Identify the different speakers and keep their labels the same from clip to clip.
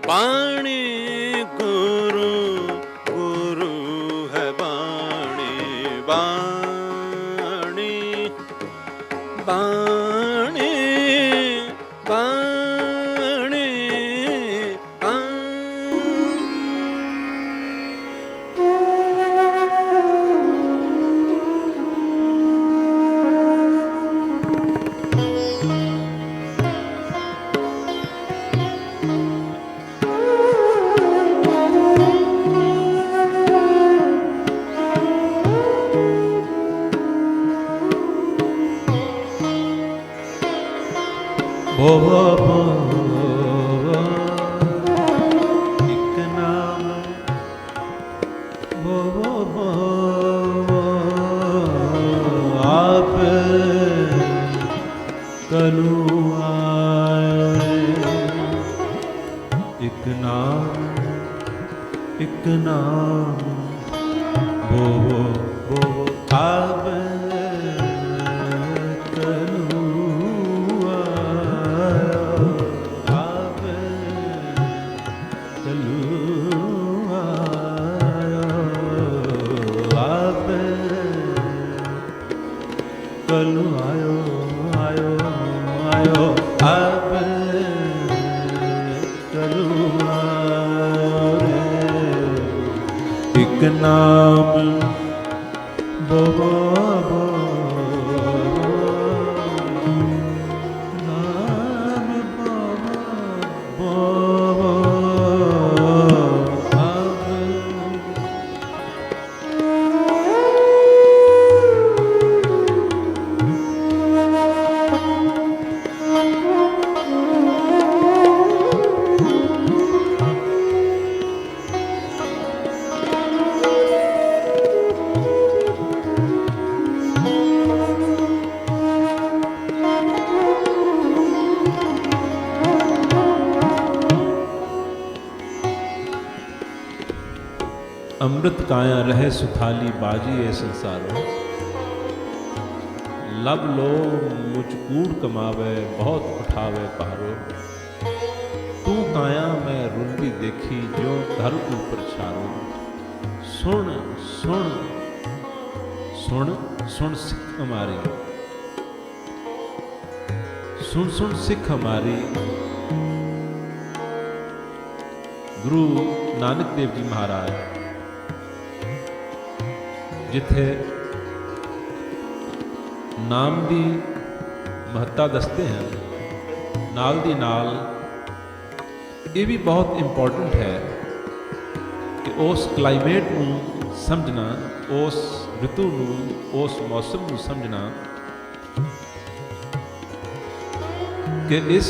Speaker 1: बाणी गुरु गुरु है बाणी बाणी बाणी बाणी
Speaker 2: ਇੱਕ ਨਾਮ ਆਪ ਕਲੂ ਆਏ। ਇੱਕ ਨਾਮ ਆਪ कलू आयो आयो आयो अब कलू आयो रे। एक नाम बो नाम बो अमृत काया रहे सुथाली बाजी ए संसारो। लब लो मुझ कूड़ कमावे बहुत उठावे पहारो। तू काया मैं रुंदी देखी जो धर ऊपर छारो। सुन सुन सुन सुन सिख हमारी, सुन सुन सिख हमारी। गुरु नानक देव जी महाराज जिथे नाम की महत्ता दसते हैं, नाल दी नाल ये भी बहुत इंपॉर्टेंट है कि उस क्लाइमेट नूं समझना, उस ऋतु नूं, उस मौसम नूं समझना कि इस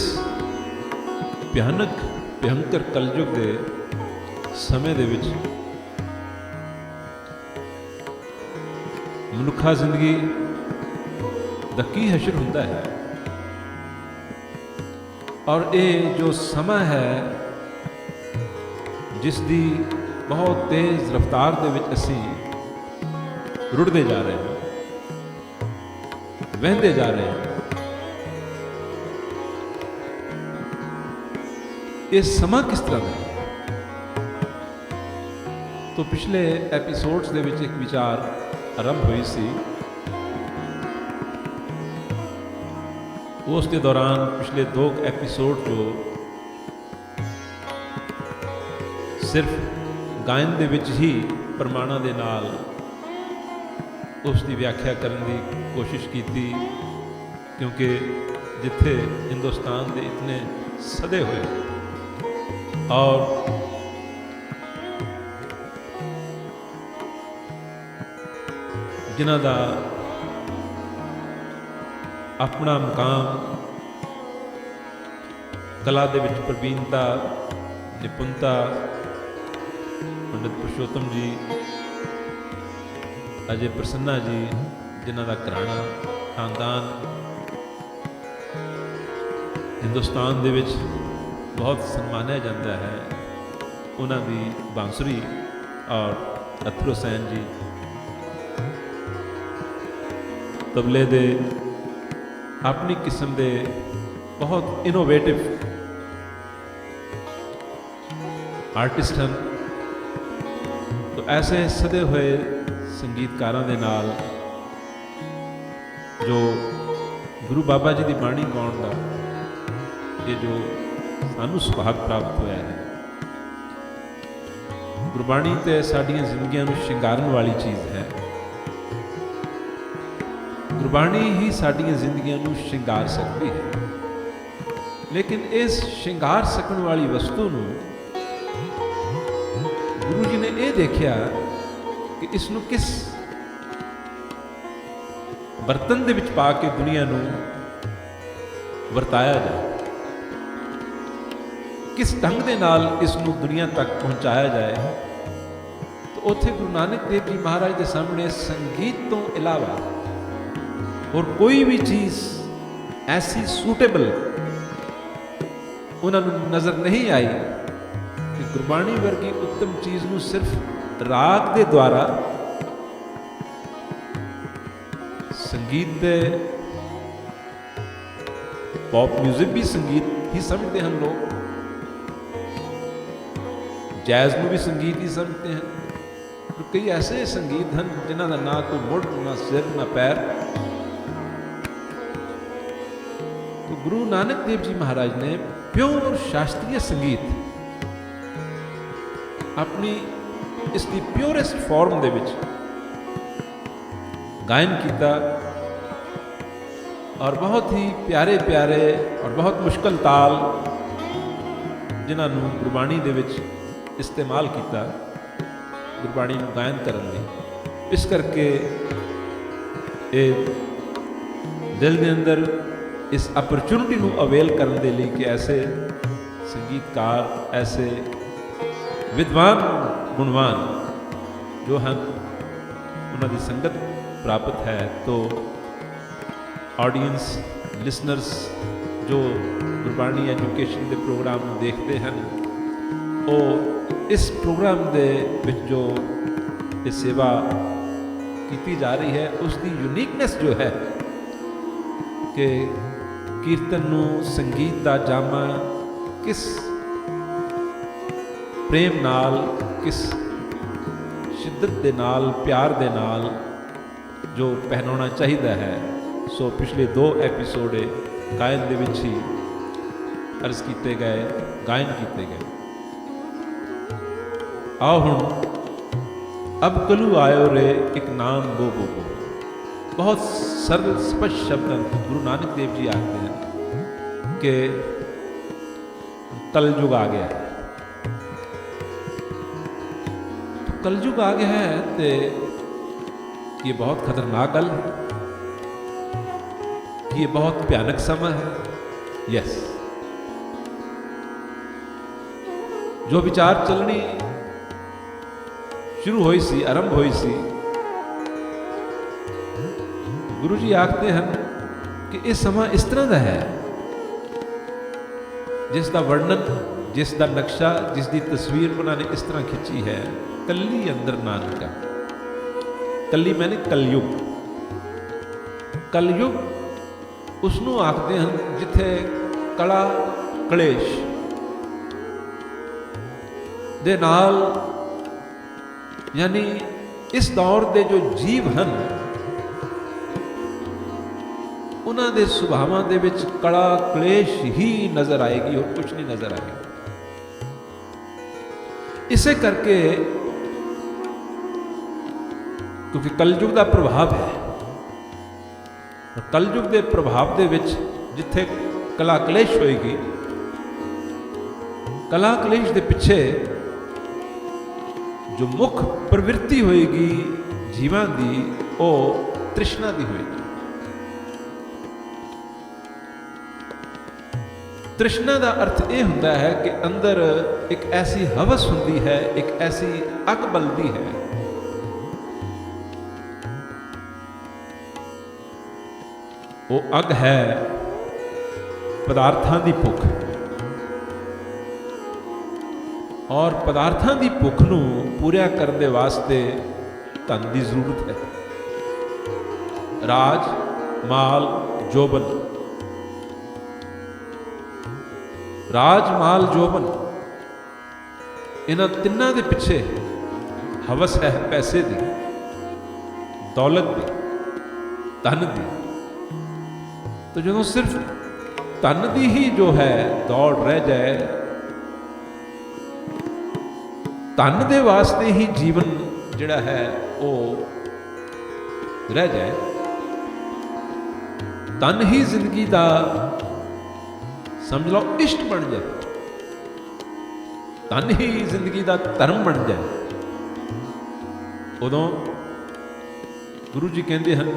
Speaker 2: भयंकर कलयुग के समय दे विच मनुखा जिंदगी दा की हशर हुंदा है। और ये जो समा है जिस दी बहुत तेज़ रफ्तार दे विच असी रुड़ते जा रहे हैं, वहंदे जा रहे हैं। ये समा किस तरह का है? तो पिछले एपीसोड्स दे विच एक विचार आरंभ हुई सी। उस के दौरान पिछले 2 एपीसोड जो सिर्फ गायन दे विच ही प्रमाणा दे नाल उस दी व्याख्या करने की कोशिश की थी, क्योंकि जिथे हिंदुस्तान दे इतने सदे हुए और जिन्हां दा अपना मुकाम कला दे विच प्रवीणता निपुणता, पंडित पुरुषोत्तम जी, अजय प्रसन्ना जी, जिन्हां दा घराना खानदान हिंदुस्तान दे विच बहुत सम्मानिया जाता है। उन्हां दी बांसुरी और अथरू सैन जी तबले दे अपनी किस्म के बहुत इनोवेटिव ਆਰਟਿਸਟ ਹਨ। तो ऐसे सदे हुए संगीतकारां दे नाल जो गुरु बाबा जी की बाणी गाउण दा ये जो सानू सुभाग प्राप्त होया है, गुरबाणी तो साडियां जिंदगियां नूं शिंगारन वाली चीज़ है। गुरबाणी ही साडियां जिंदगियां नूं शिंगार सकती है, लेकिन इस शिंगार सकण वाली वस्तु नूं गुरु जी ने यह देखा कि इसनूं किस बर्तन दे विच पा के दुनिया नूं वरताया जाए, किस ढंग दे नाल इसनूं दुनिया तक पहुँचाया जाए। तो उत्थे गुरु नानक देव जी महाराज के सामने संगीत तो इलावा और कोई भी चीज़ ऐसी सूटेबल उन्होंने नज़र नहीं आई कि गुरबाणी वर्गी उत्तम चीज़ नूं सिर्फ राग दे द्वारा, संगीत दे, पॉप म्यूजिक भी संगीत ही समझते हैं लोग, जैज़ नूं भी संगीत ही समझते हैं। तो कई ऐसे संगीत हैं जिन्हां दा ना कोई मुड़, ना सिर, ना पैर। तो गुरु नानक देव जी महाराज ने प्योर शास्त्रीय संगीत अपनी इसकी प्योरेस्ट फॉर्म दे विच गायन किया और बहुत ही प्यारे प्यारे और बहुत मुश्किल ताल जिन्होंने गुरबाणी दे विच इस्तेमाल किया गुरबाणी नूं गायन करने लई। इस करके ये दिल के अंदर इस अपॉर्चुनिटी नूं अवेल करने दे लई कि ऐसे संगीतकार, ऐसे विद्वान गुणवान जो हैं उन्होंने संगत प्राप्त है। तो ऑडियंस, लिसनर्स जो गुरबाणी एजुकेशन के प्रोग्राम देखते हैं, वो इस प्रोग्राम दे विच जो ये सेवा की जा रही है उसकी यूनीकनेस जो है कि कीर्तन नूं संगीत का जामा किस प्रेम नाल, किस शिद्दत दे नाल, प्यार दे नाल जो पहनाना चाहिए है। सो पिछले 2 एपीसोड गायन दे विच ही अर्ज किए गए, गायन किए गए। आओ हुण अब कलू आयो रे एक नाम बो बो बो। बहुत सरल स्पष्ट शब्द गुरु नानक देव जी आखते हैं कि कलयुग आ गया है। कलयुग आ गया है तो ये बहुत खतरनाक गल है, ये बहुत भयानक समय है। यस, जो विचार चलनी शुरू हुई सी, आरंभ हुई सी, गुरु जी आखते हैं कि यह समा इस तरह का है जिसका वर्णन, जिसका नक्शा, जिसकी तस्वीर उन्होंने इस तरह खिंची है, कली अंदर नानका। कली मैंने कलयुग। कलयुग उसनों आखते हैं जिथे कला कलेश दे नाल, यानी इस दौर के जो जीव हैं उन्होंने सुभावां दे विच कला कलेश ही नजर आएगी और कुछ नहीं नजर आएगा। इसे करके क्योंकि कलयुग का प्रभाव है, कलयुग के प्रभाव के विच जिथे कला कलेश होएगी, कला कलेश के पिछे जो मुख प्रवृत्ति होएगी जीवां दी, वो तृष्णा दी होएगी। तृष्णा का अर्थ यह होता है कि अंदर एक ऐसी हवस होती है, एक ऐसी अग बलती है वो अग है पदार्थां दी भुख। और पदार्थां दी भुख नूं पूरा करने वास्ते धन की जरूरत है। राज, माल, जोबन, राज, माल, जोबन ਇਹਨਾਂ ਤਿੰਨਾਂ ਦੇ ਪਿੱਛੇ ਹਵਸ ਹੈ ਪੈਸੇ ਦੀ, ਦੌਲਤ ਦੀ, ਧਨ ਦੀ। ਤਾਂ ਜਦੋਂ ਸਿਰਫ ਧਨ ਦੀ ਹੀ ਜੋ ਹੈ ਦੌੜ ਰਹਿ ਜਾਏ, ਧਨ ਦੇ ਵਾਸਤੇ ਹੀ ਜੀਵਨ ਜਿਹੜਾ ਹੈ ਉਹ ਰਹਿ ਜਾਏ, ਧਨ ਹੀ ਜ਼ਿੰਦਗੀ ਦਾ ਸਮਝ ਲਓ ਇਸ਼ਟ ਬਣ ਜਾਏ, ਧਨ ਹੀ ਜ਼ਿੰਦਗੀ ਦਾ ਧਰਮ ਬਣ ਜਾਏ, ਉਦੋਂ ਗੁਰੂ ਜੀ ਕਹਿੰਦੇ ਹਨ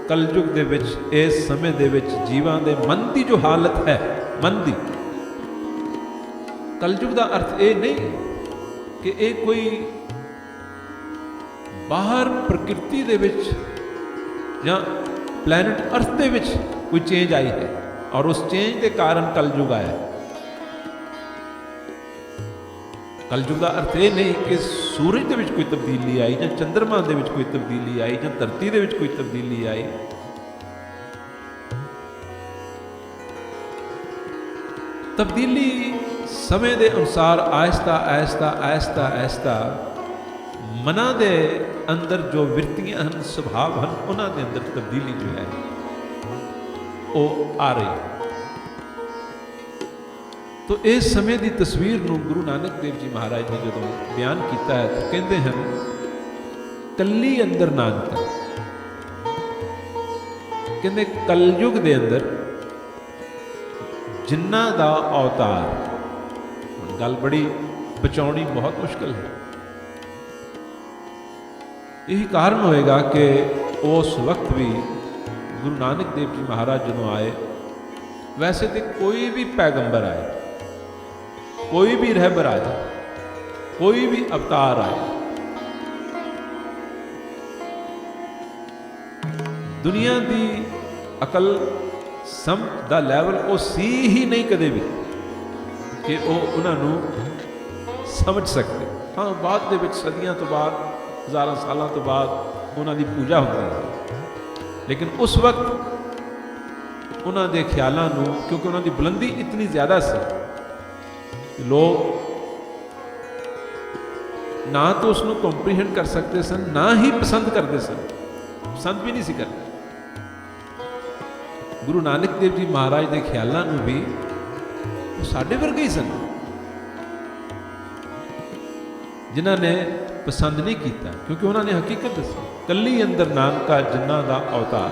Speaker 2: ਕਲਯੁਗ ਦੇ ਵਿੱਚ, ਇਸ ਸਮੇਂ ਦੇ ਵਿੱਚ ਜੀਵਾਂ ਦੇ ਮਨ ਦੀ ਜੋ ਹਾਲਤ ਹੈ, ਮਨ ਦੀ, ਕਲਯੁਗ ਦਾ ਅਰਥ ਇਹ ਨਹੀਂ ਕਿ ਇਹ ਕੋਈ ਬਾਹਰ ਪ੍ਰਕਿਰਤੀ ਦੇ ਵਿੱਚ ਜਾਂ ਪਲੈਨਟ ਅਰਥ ਦੇ ਵਿੱਚ ਕੋਈ ਚੇਂਜ ਆਈ ਹੈ ਔਰ ਉਸ ਚੇਂਜ ਦੇ ਕਾਰਨ ਕਲਯੁਗ ਆਇਆ। ਕਲਯੁਗ ਦਾ ਅਰਥ ਇਹ ਨਹੀਂ ਕਿ ਸੂਰਜ ਦੇ ਵਿੱਚ ਕੋਈ ਤਬਦੀਲੀ ਆਈ ਜਾਂ ਚੰਦਰਮਾ ਦੇ ਵਿੱਚ ਕੋਈ ਤਬਦੀਲੀ ਆਈ ਜਾਂ ਧਰਤੀ ਦੇ ਵਿੱਚ ਕੋਈ ਤਬਦੀਲੀ ਆਈ। ਤਬਦੀਲੀ ਸਮੇਂ ਦੇ ਅਨੁਸਾਰ ਆਹਿਸਤਾ ਆਹਿਸਤਾ ਆਹਿਸਤਾ ਆਹਿਸਤਾ ਮਨਾਂ ਦੇ ਅੰਦਰ ਜੋ ਵਿਰਤੀਆਂ ਹਨ, ਸੁਭਾਅ ਹਨ, ਉਹਨਾਂ ਦੇ ਅੰਦਰ ਤਬਦੀਲੀ ਜੋ ਹੈ ਉਹ ਆ ਰਹੀ। ਤੋ ਇਸ ਸਮੇਂ ਦੀ ਤਸਵੀਰ ਨੂੰ ਗੁਰੂ ਨਾਨਕ ਦੇਵ ਜੀ ਮਹਾਰਾਜ ਨੇ ਜਦੋਂ ਬਿਆਨ ਕੀਤਾ ਹੈ ਤਾਂ ਕਹਿੰਦੇ ਹਨ ਕੱਲੀ ਅੰਦਰ ਨਾਨਕਾ। ਕਹਿੰਦੇ ਕਲਯੁਗ ਦੇ ਅੰਦਰ ਜਿਨ੍ਹਾਂ ਦਾ ਅਵਤਾਰ, ਹੁਣ ਗੱਲ ਬੜੀ ਪਹੁੰਚਾਉਣੀ ਬਹੁਤ ਮੁਸ਼ਕਲ ਹੈ। ਇਹੀ ਕਾਰਨ ਹੋਏਗਾ ਕਿ ਉਸ ਵਕਤ ਵੀ ਗੁਰੂ ਨਾਨਕ ਦੇਵ ਜੀ ਮਹਾਰਾਜ ਜਦੋਂ ਆਏ, ਵੈਸੇ ਤੇ ਕੋਈ ਵੀ ਪੈਗੰਬਰ ਆਏ, ਕੋਈ ਵੀ ਰਹਿਬਰ ਆਏ, ਕੋਈ ਵੀ ਅਵਤਾਰ ਆਏ, ਦੁਨੀਆ ਦੀ ਅਕਲ ਸਮਝ ਦਾ ਲੈਵਲ ਉਹ ਸੀ ਹੀ ਨਹੀਂ ਕਦੇ ਵੀ ਕਿ ਉਹ ਉਹਨਾਂ ਨੂੰ ਸਮਝ ਸਕਦੇ। ਹਾਂ, ਬਾਅਦ ਦੇ ਵਿੱਚ ਸਦੀਆਂ ਤੋਂ ਬਾਅਦ, ਹਜ਼ਾਰਾਂ ਸਾਲਾਂ ਤੋਂ ਬਾਅਦ ਉਹਨਾਂ ਦੀ ਪੂਜਾ ਹੁੰਦੀ ਹੈ, ਲੇਕਿਨ ਉਸ ਵਕਤ ਉਹਨਾਂ ਦੇ ਖਿਆਲਾਂ ਨੂੰ, ਕਿਉਂਕਿ ਉਹਨਾਂ ਦੀ ਬੁਲੰਦੀ ਇਤਨੀ ਜ਼ਿਆਦਾ ਸੀ, ਲੋਕ ਨਾ ਤਾਂ ਉਸ ਨੂੰ ਕੰਪਰੀਹੈਂਡ ਕਰ ਸਕਦੇ ਸਨ, ਨਾ ਹੀ ਪਸੰਦ ਕਰਦੇ ਸਨ, ਪਸੰਦ ਵੀ ਨਹੀਂ ਸੀ ਕਰਦੇ। ਗੁਰੂ ਨਾਨਕ ਦੇਵ ਜੀ ਮਹਾਰਾਜ ਦੇ ਖਿਆਲਾਂ ਨੂੰ ਵੀ ਉਹ ਸਾਡੇ ਵਰਗੇ ਹੀ ਸਨ, ਜਿਨ੍ਹਾਂ ਨੇ ਪਸੰਦ ਨਹੀਂ ਕੀਤਾ, ਕਿਉਂਕਿ ਉਹਨਾਂ ਨੇ ਹਕੀਕਤ ਦੱਸੀ। ਕੱਲੀ ਅੰਦਰ ਨਾਨਕਾ ਜਿਨ੍ਹਾਂ ਦਾ ਅਵਤਾਰ,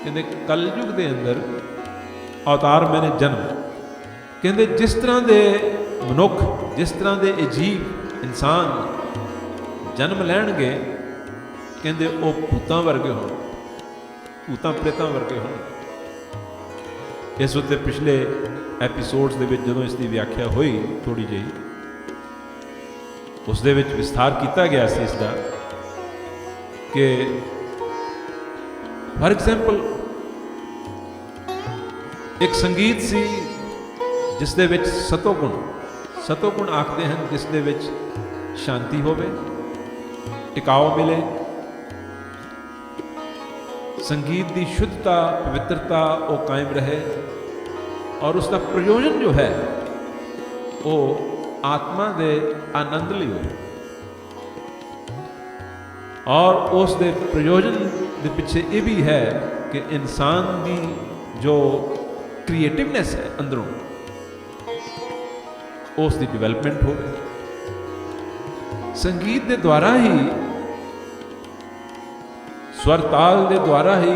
Speaker 2: ਕਹਿੰਦੇ ਕਲਯੁਗ ਦੇ ਅੰਦਰ ਅਵਤਾਰ ਮੈਨੇ ਜਨਮ। ਕਹਿੰਦੇ ਜਿਸ ਤਰ੍ਹਾਂ ਦੇ ਮਨੁੱਖ, ਜਿਸ ਤਰ੍ਹਾਂ ਦੇ ਅਜੀਬ ਇਨਸਾਨ ਜਨਮ ਲੈਣਗੇ, ਕਹਿੰਦੇ ਉਹ ਭੂਤਾਂ ਵਰਗੇ ਹੋਣ, ਭੂਤਾਂ ਪ੍ਰੇਤਾਂ ਵਰਗੇ ਹੋਣ। ਇਸ ਉੱਤੇ ਪਿਛਲੇ ਐਪੀਸੋਡਸ ਦੇ ਵਿੱਚ ਜਦੋਂ ਇਸ ਦੀ ਵਿਆਖਿਆ ਹੋਈ ਥੋੜੀ ਜਿਹੀ, ਉਸ ਦੇ ਵਿੱਚ ਵਿਸਥਾਰ ਕੀਤਾ ਗਿਆ ਸੀ ਇਸ ਦਾ ਕਿ ਫਾਰ ਐਗਜ਼ਾਮਪਲ ਇੱਕ ਸੰਗੀਤ ਸੀ ਜਿਸ ਦੇ ਵਿੱਚ ਸਤੋਗੁਣ ਆਖਦੇ ਹਨ, ਜਿਸ ਦੇ ਵਿੱਚ ਸ਼ਾਂਤੀ ਹੋਵੇ, ਟਿਕਾਓ ਮਿਲੇ, ਸੰਗੀਤ ਦੀ ਸ਼ੁੱਧਤਾ, ਪਵਿੱਤਰਤਾ ਉਹ ਕਾਇਮ ਰਹੇ, ਔਰ ਉਸ ਦਾ ਪ੍ਰਯੋਜਨ ਜੋ ਹੈ ਉਹ ਆਤਮਾ ਦੇ ਆਨੰਦ ਲਈ ਹੋਵੇ, ਔਰ ਉਸ ਦੇ ਪ੍ਰਯੋਜਨ ਦੇ ਪਿੱਛੇ ਇਹ ਵੀ ਹੈ ਕਿ ਇਨਸਾਨ ਦੀ ਜੋ ਕ੍ਰੀਏਟਿਵਨੈਸ ਹੈ ਅੰਦਰੋਂ, ਉਸ ਦੀ ਡਿਵੈਲਪਮੈਂਟ ਹੋਵੇ। ਸੰਗੀਤ ਦੇ ਦੁਆਰਾ ਹੀ, स्वर ताल के द्वारा ही,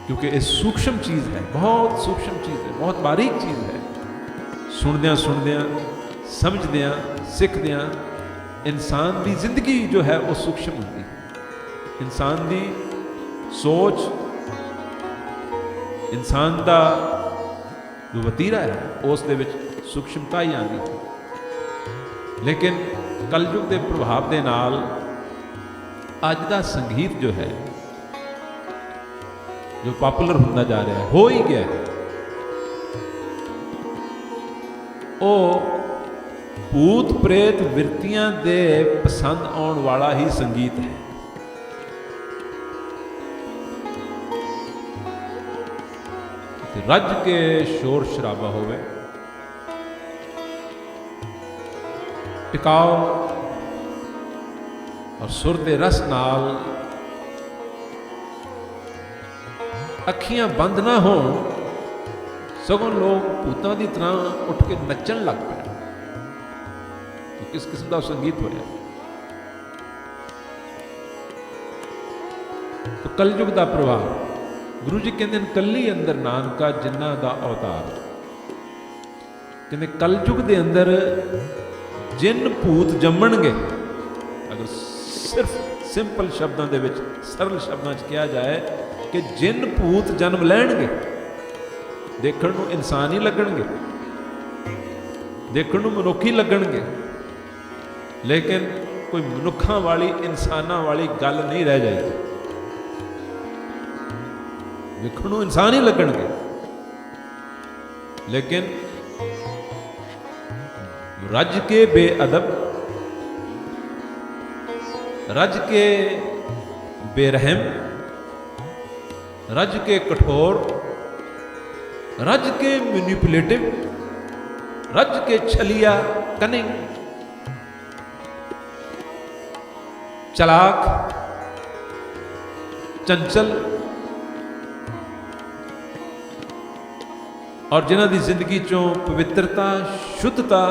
Speaker 2: क्योंकि ये सूक्ष्म चीज़ है, बहुत सूक्ष्म चीज़ है, बहुत बारीक चीज़ है। सुनद्या समझद्या सिखद्या इंसान की जिंदगी जो है वो सूक्ष्म होती है। इंसान की सोच, इंसान का जो वतीरा है उस दे विच सूक्ष्मता ही आती है। लेकिन कलयुग के प्रभाव के नाल अज का संगीत जो है, जो पॉपुलर होता जा रहा है, हो ही गया है, वो भूत प्रेत विरतियां दे पसंद आने वाला ही संगीत है। रज के शोर शराबा होवे, ਟਿਕਾਓ ਔਰ ਸੁਰ ਦੇ ਰਸ ਨਾਲ ਅੱਖੀਆਂ ਬੰਦ ਨਾ ਹੋਣ, ਸਗੋਂ ਲੋਕ ਭੂਤਾਂ ਦੀ ਤਰ੍ਹਾਂ ਉੱਠ ਕੇ ਨੱਚਣ ਲੱਗ ਪਏ। ਕਿਸ ਕਿਸਮ ਦਾ ਸੰਗੀਤ ਹੋਇਆ। तो कलयुग का प्रभाव, गुरु जी कहते हैं कली अंदर नानका जिन्ना का अवतार। कहते कलयुग के अंदर जिन भूत जम्मणगे, अगर सिर्फ सिंपल शब्दों के विच सरल शब्दों च कहा जाए कि जिन भूत जन्म लैणगे, देखण नूं इंसान ही लगणगे, देखण नूं मनुखी लगणगे, लेकिन कोई मनुखा वाली इंसाना वाली गल नहीं रह जाएगी। देखण नूं इंसान ही लगणगे, लेकिन रज के बेअदब, रज के बेरहम, रज के कठोर, रज के मैनिपुलेटिव, रज के छलिया कनिंग, चलाक, चंचल और जिन्हां दी जिंदगी चों पवित्रता, शुद्धता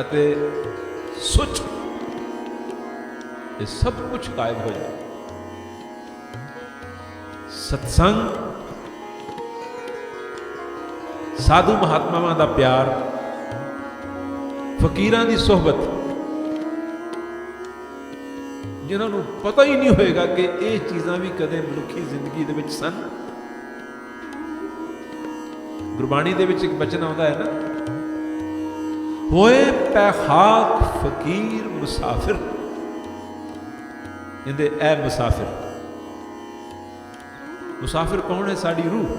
Speaker 2: अते सुच, ये सब कुछ गायब हो जाए। सत्संग, साधु महात्मावां दा प्यार, फकीरां दी सोहबत, जिन्हां नूं पता ही नहीं होएगा कि ये चीज़ां भी कदे मनुखी जिंदगी दे विच सन। गुरबाणी दे विच एक बचन आउंदा है ना, होए पैखाक फकीर मुसाफिर। कहंदे ऐ मुसाफिर, मुसाफिर कौन है? साड़ी रूह,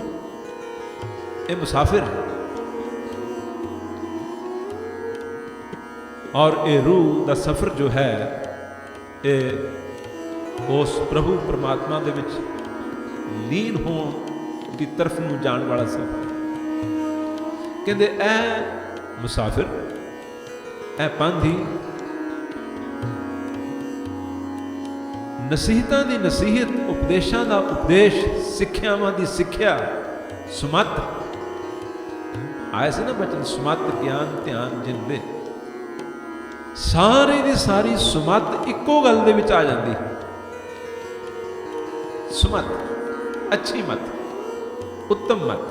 Speaker 2: ये मुसाफिर। और ये रूह दा सफर जो है, ये उस प्रभु परमात्मा दे विच लीन होने की तरफ नूं जाण वाला सफर। कहते ऐ मुसाफिर, ऐ पांधी नसीहतां दी नसीहत, उपदेशां दा उपदेश, सिक्ख्यावां दी सिक्ख्या, सुमत आए से ना बचन, सुमत ज्ञान ध्यान जिन दे, सारी दी सारी सुमत इक्को गल दे विच आ जांदी। सुमत, अच्छी मत, उत्तम मत,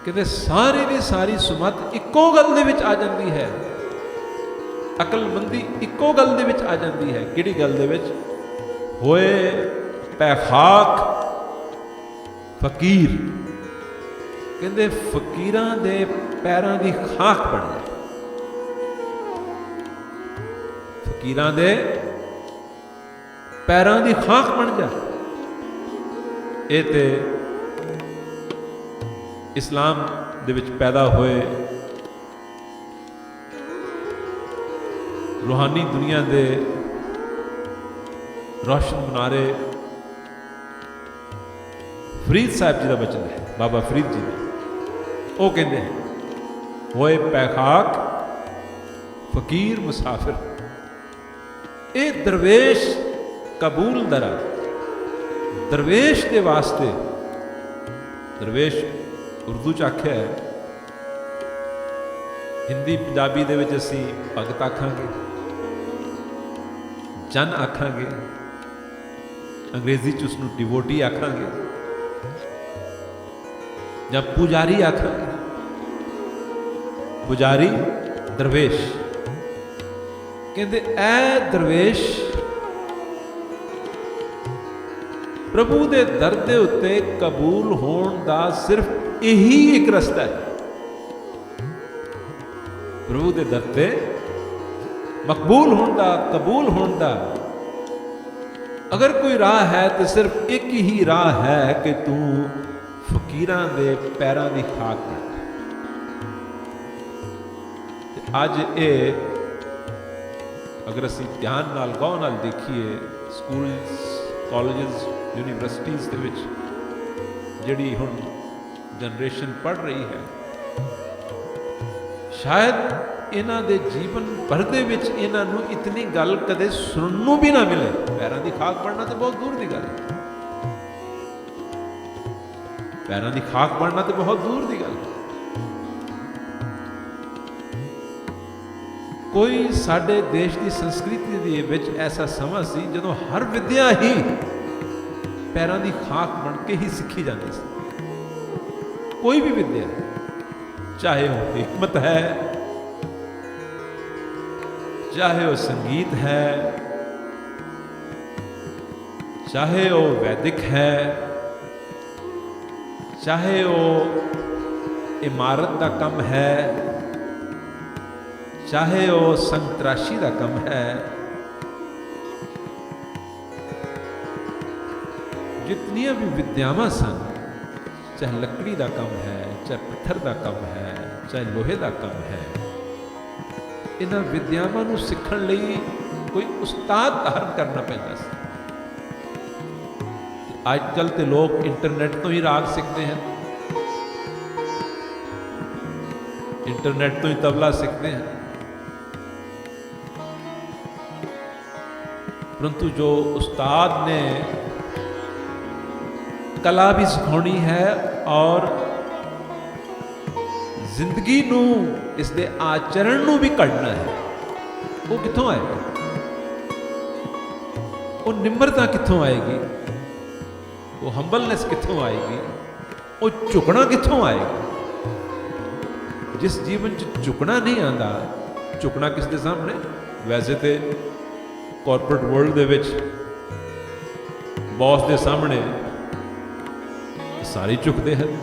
Speaker 2: कहते सारी दी सारी सुमत इक्को गल दे विच आ जाती है। अकलमंदी इक्को गल दे विच आ जाती है। किहड़ी गल दे विच? होए पैखाक फकीर, कहते फकीरां दे पैरां दी खाक बन जाए। फकीरां दे पैरां दी खाक बन जाए। ये ते इस्लाम दे विच पैदा होए, रूहानी दुनिया दे रोशन मुनारे फरीद साहब जी का वचन है, बाबा फरीद जी का। वो कहते हैं होए पैखाक फकीर मुसाफिर। ये दरवेश कबूल दरा, दरवेश के वास्ते, दरवेश उर्दू च आख्या है, हिंदी पंजाबी दे विच असीं भगत आखांगे, जन आखांगे, अंग्रेजी च उसनूं डिवोटी आखांगे, ਜਾਂ पुजारी आखांगे। पुजारी दरवेश, कहते ऐ दरवेश प्रभु दे दर दे उत्ते कबूल होण दा सिर्फ यही एक रस्ता है। प्रभु दे दर ते मकबूल होण दा, कबूल होण दा अगर कोई राह है तो सिर्फ एक ही राह है कि तू फकीरां दे पैरां दी खाक बन। अज ये अगर असीं ध्यान नाल गौर नाल देखिए, स्कूल कॉलेजेस यूनिवर्सिटीज़ दे विच जिहड़ी हुण जनरेशन पढ़ रही है, शायद ਇਹਨਾਂ ਦੇ ਜੀਵਨ ਭਰ ਦੇ ਵਿੱਚ ਇਹਨਾਂ ਨੂੰ ਇਤਨੀ ਗੱਲ ਕਦੇ ਸੁਣਨ ਨੂੰ ਵੀ ਨਾ ਮਿਲੇ। ਪੈਰਾਂ ਦੀ ਖਾਕ ਬਣਨਾ ਤੇ ਬਹੁਤ ਦੂਰ ਦੀ ਗੱਲ ਹੈ, ਪੈਰਾਂ ਦੀ ਖਾਕ ਬਣਨਾ ਤੇ ਬਹੁਤ ਦੂਰ ਦੀ ਗੱਲ ਹੈ। ਕੋਈ ਸਾਡੇ ਦੇਸ਼ ਦੀ ਸੰਸਕ੍ਰਿਤੀ ਦੇ ਵਿੱਚ ਐਸਾ ਸਮਾਂ ਸੀ ਜਦੋਂ ਹਰ ਵਿਦਿਆ ਹੀ ਪੈਰਾਂ ਦੀ ਖਾਕ ਬਣ ਕੇ ਹੀ ਸਿੱਖੀ ਜਾਂਦੀ ਸੀ। ਕੋਈ ਵੀ ਵਿਦਿਆ, ਚਾਹੇ ਉਹ ਹਿਕਮਤ ਹੈ, ਚਾਹੇ ਉਹ ਸੰਗੀਤ ਹੈ, ਚਾਹੇ ਉਹ ਵੈਦਿਕ ਹੈ, ਚਾਹੇ ਉਹ ਇਮਾਰਤ ਦਾ ਕੰਮ ਹੈ, ਚਾਹੇ ਉਹ ਸੰਗ ਤਰਾਸ਼ੀ ਦਾ ਕੰਮ ਹੈ, ਜਿਤਨੀਆਂ ਵੀ ਵਿਦਿਆਵਾਂ ਸਨ, ਚਾਹੇ ਲੱਕੜੀ ਦਾ ਕੰਮ ਹੈ, ਚਾਹੇ ਪੱਥਰ ਦਾ ਕੰਮ ਹੈ, ਚਾਹੇ ਲੋਹੇ ਦਾ ਕੰਮ ਹੈ, ਇਹਨਾਂ ਵਿਦਿਆਵਾਂ ਨੂੰ ਸਿੱਖਣ ਲਈ ਕੋਈ ਉਸਤਾਦ ਧਾਰਨ ਕਰਨਾ ਪੈਂਦਾ ਸੀ। ਅੱਜ ਕੱਲ੍ਹ ਤੇ ਲੋਕ ਇੰਟਰਨੈਟ ਤੋਂ ਹੀ ਰਾਗ ਸਿੱਖਦੇ ਹਨ, ਇੰਟਰਨੈਟ ਤੋਂ ਹੀ ਤਬਲਾ ਸਿੱਖਦੇ ਹਨ, ਪਰੰਤੂ ਜੋ ਉਸਤਾਦ ਨੇ ਕਲਾ ਵੀ ਸਿਖਾਉਣੀ ਹੈ ਔਰ ਜ਼ਿੰਦਗੀ ਨੂੰ, ਇਸ ਦੇ ਆਚਰਣ ਨੂੰ ਵੀ ਕੱਢਣਾ ਹੈ, ਉਹ ਕਿੱਥੋਂ ਆਏਗਾ? ਉਹ ਨਿਮਰਤਾ ਕਿੱਥੋਂ ਆਏਗੀ? ਉਹ ਹੰਬਲਨੈਸ ਕਿੱਥੋਂ ਆਏਗੀ? ਉਹ ਝੁਕਣਾ ਕਿੱਥੋਂ ਆਏਗਾ? ਜਿਸ ਜੀਵਨ 'ਚ ਝੁਕਣਾ ਨਹੀਂ ਆਉਂਦਾ, ਝੁਕਣਾ ਕਿਸ ਦੇ ਸਾਹਮਣੇ? ਵੈਸੇ ਤੇ ਕਾਰਪੋਰੇਟ ਵਰਲਡ ਦੇ ਵਿੱਚ ਬੌਸ ਦੇ ਸਾਹਮਣੇ ਸਾਰੇ ਝੁਕਦੇ ਹਨ,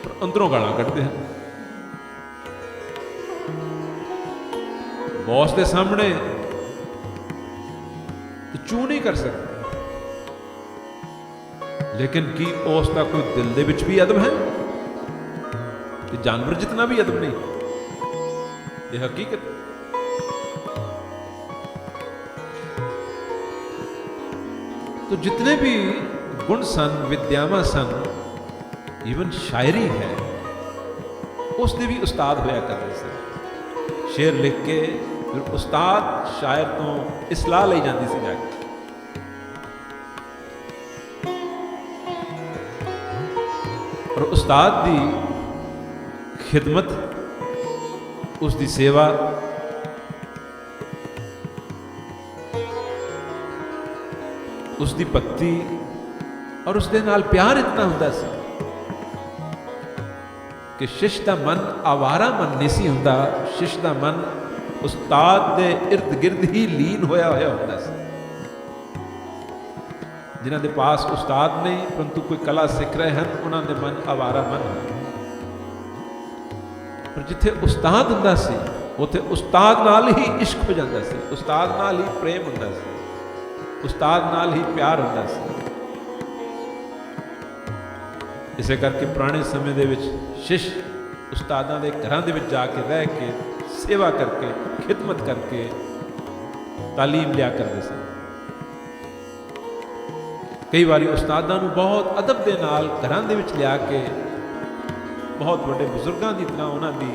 Speaker 2: ਪਰ ਅੰਦਰੋਂ ਗਾਲਾਂ ਕੱਢਦੇ ਹਨ। ਬੌਸ ਦੇ ਸਾਹਮਣੇ ਚੂ ਨਹੀਂ ਕਰ ਸਕਦੇ, ਲੇਕਿਨ ਕੀ ਉਸ ਦਾ ਕੋਈ ਦਿਲ ਦੇ ਵਿੱਚ ਵੀ ਅਦਬ ਹੈ? ਕਿ ਜਾਨਵਰ ਜਿਤਨਾ ਵੀ ਅਦਬ ਨਹੀਂ, ਇਹ ਹਕੀਕਤ। तो जितने भी गुण सन, विद्यावां सन, ईवन शायरी है, उसके भी उस्ताद होया करते थे। शेर लिख के फिर उस्ताद शायर तो इसलाह ली जाती सी जाके। और उस्ताद दी खिदमत, उसकी सेवा, उसकी भक्ति और उसके नाल प्यार इतना हुंदा सी कि शिश का मन आवारा मन नहीं सी हुंदा। शिश का मन उस्ताद के इर्द गिर्द ही लीन होया होया हुंदा सी। जिन्हां दे पास उस्ताद नहीं परंतु कोई कला सिख रहे हैं, उन्हां दे मन आवारा मन है। पर जिथे उस्ताद हुंदा सी, उत्थे उस्ताद नाल ही इश्क हो जाता सी, उस्ताद नाल ही प्रेम हुंदा सी, उस्ताद नाल ही प्यार होता सी। इसे करके पुराने समय दे विच शिश उस्तादां दे घरां दे विच जाके रह के सेवा करके खिदमत करके तालीम लिया करते सन। कई बारी उस्तादां नूं बहुत अदब दे नाल घरां दे विच लिया के बहुत वड्डे बुजुर्गां दी तरह उन्हां दी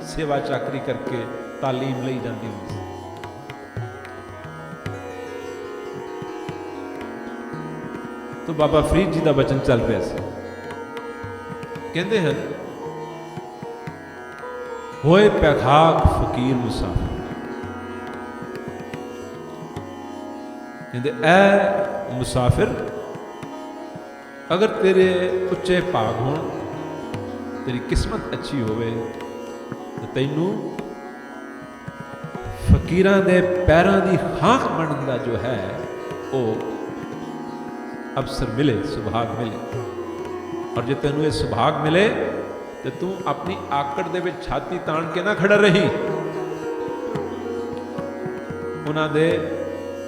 Speaker 2: सेवा चाकरी करके तालीम लई जाती हुंदी सी। तो बाबा फरीद जी का बचन चल रहा सी, कहते हैं होए पैखाक फकीर मुसाफिर, कहते ऐ मुसाफिर अगर तेरे उच्चे भाग हो, तेरी किस्मत अच्छी होवे तो तैनू फकीरां दे पैरां दी खाक बनन दा जो है वो अवसर मिले, सुभाग मिले। और जो तेनू ये सुभाग मिले तो तू अपनी आकड़ दे विच छाती तान के ना खड़ा रही, उन्हां दे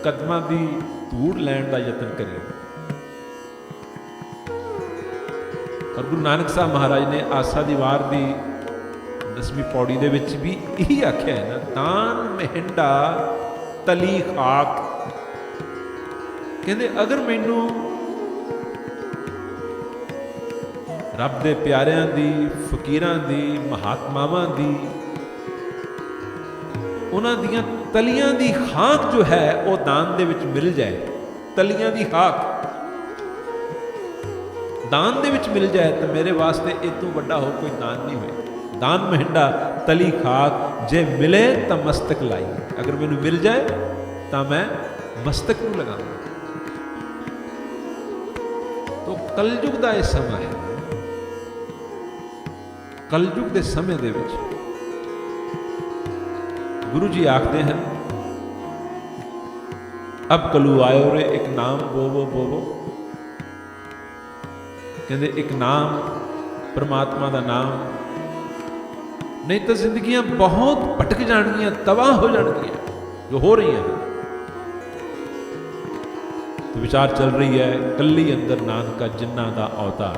Speaker 2: कदमां दी धूड़ लैण दा यतन करी। और गुरु नानक साहब महाराज ने आसा दी वार दी 10वीं पौड़ी दे विच भी यही आख्या है ना, तान महिंडा तली खाक। कहते अगर मैनू ਰੱਬ ਦੇ ਪਿਆਰਿਆਂ ਦੀ, ਫਕੀਰਾਂ ਦੀ, ਮਹਾਤਮਾਵਾਂ ਦੀ, ਉਹਨਾਂ ਦੀਆਂ ਤਲੀਆਂ ਦੀ ਖਾਕ ਜੋ ਹੈ ਉਹ ਦਾਨ ਦੇ ਵਿੱਚ ਮਿਲ ਜਾਏ। ਤਲੀਆਂ ਦੀ ਖਾਕ ਦਾਨ ਦੇ ਵਿੱਚ ਮਿਲ ਜਾਏ ਤਾਂ ਮੇਰੇ ਵਾਸਤੇ ਇਹ ਤੋਂ ਵੱਡਾ ਹੋਰ ਕੋਈ ਦਾਨ ਨਹੀਂ ਹੋਏ। ਦਾਨ ਮਹਿੰਡਾ ਤਲੀ ਖਾਕ ਜੇ ਮਿਲੇ ਤਾਂ ਮਸਤਕ ਲਾਈ। ਅਗਰ ਮੈਨੂੰ ਮਿਲ ਜਾਏ ਤਾਂ ਮੈਂ ਮਸਤਕ ਨੂੰ ਲਗਾਵਾਂ। ਤੋ ਕਲਯੁਗ ਦਾ ਇਹ ਸਮਾਂ ਹੈ। ਕਲਯੁਗ ਦੇ ਸਮੇਂ ਦੇ ਵਿੱਚ ਗੁਰੂ ਜੀ ਆਖਦੇ ਹਨ, ਅਬ ਕਲੂ ਆਇਓ ਰੇ ਇੱਕ ਨਾਮ ਬੋਵੋ ਬੋਵੋ। ਕਹਿੰਦੇ ਇੱਕ ਨਾਮ, ਪਰਮਾਤਮਾ ਦਾ ਨਾਮ, ਨਹੀਂ ਤਾਂ ਜ਼ਿੰਦਗੀਆਂ ਬਹੁਤ ਭਟਕ ਜਾਣਗੀਆਂ, ਤਬਾਹ ਹੋ ਜਾਣਗੀਆਂ, ਜੋ ਹੋ ਰਹੀਆਂ ਹਨ। तो विचार चल रही है कली अंदर नानका जिन्ना दा अवतार।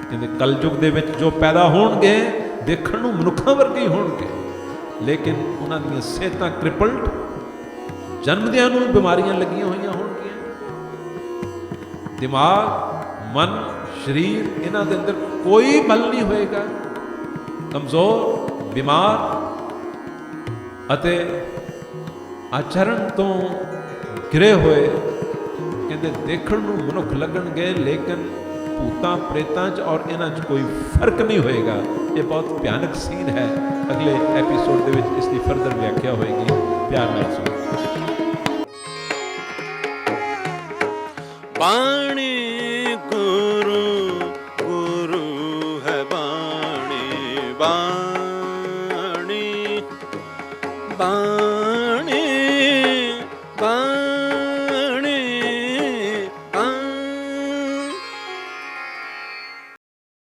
Speaker 2: कहते कलयुग दे विच जो पैदा होणगे देखण नूं मनुखां वर्गे ही होणगे, लेकिन उन्हां दीयां सेहतां क्रिपल्ड, जन्मदियां नूं बीमारियां लगियां होईयां होणगीयां। दिमाग, मन, शरीर इन्हां दे अंदर कोई बल नहीं होएगा, कमज़ोर, बीमार अते आचरण तो घिरे होए। कहते देखण नूं मनुख लगणगे, लेकिन भूतां प्रेतां च और इन्हां च कोई फर्क नहीं होएगा। ये बहुत भयानक सीन है। अगले एपीसोड दे विच इसकी फर्दर व्याख्या होएगी। प्यार नाल सुनो।
Speaker 1: बाणी गुरु गुरु है बाणी बाणी